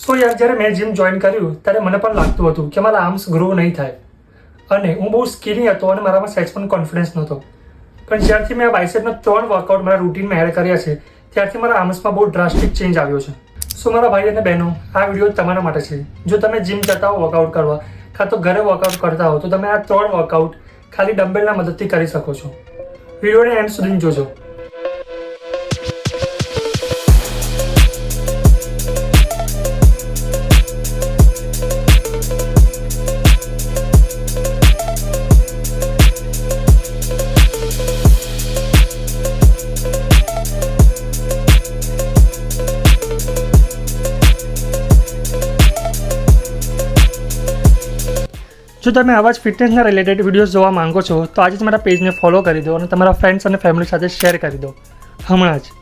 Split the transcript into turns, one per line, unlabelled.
સો યાર, જ્યારે મેં જીમ જોઈન કર્યું ત્યારે મને પણ લાગતું હતું કે મારા આર્મ્સ ગ્રો નહીં થાય અને હું બહુ સ્કિની હતો અને મારામાં સેક્સ પણ કોન્ફિડન્સ નહોતો. પણ જ્યારથી મેં આ બાયસેપના 3 વર્કઆઉટ મારા રૂટીનમાં એડ કર્યા છે ત્યારથી મારા આર્મ્સમાં બહુ ડ્રાસ્ટિક ચેન્જ આવ્યો છે. સો મારા ભાઈ અને બહેનો, આ વિડીયો તમારા માટે છે. જો તમે જીમ જતા હો વર્કઆઉટ કરવા કાં તો ઘરે વર્કઆઉટ કરતા હો તો તમે આ 3 વર્કઆઉટ ખાલી ડમ્બેલના મદદથી કરી શકો છો. વિડીયોને એન્ડ સુધી જોજો. જો તમે આવા જ ફિટનેસના રિલેટેડ વિડીયોઝ જોવા માંગો છો તો આજે જ મારા પેજને ફોલો કરી દો અને તમારા ફ્રેન્ડ્સ અને ફેમિલી સાથે શેર કરી દો હમણાં જ.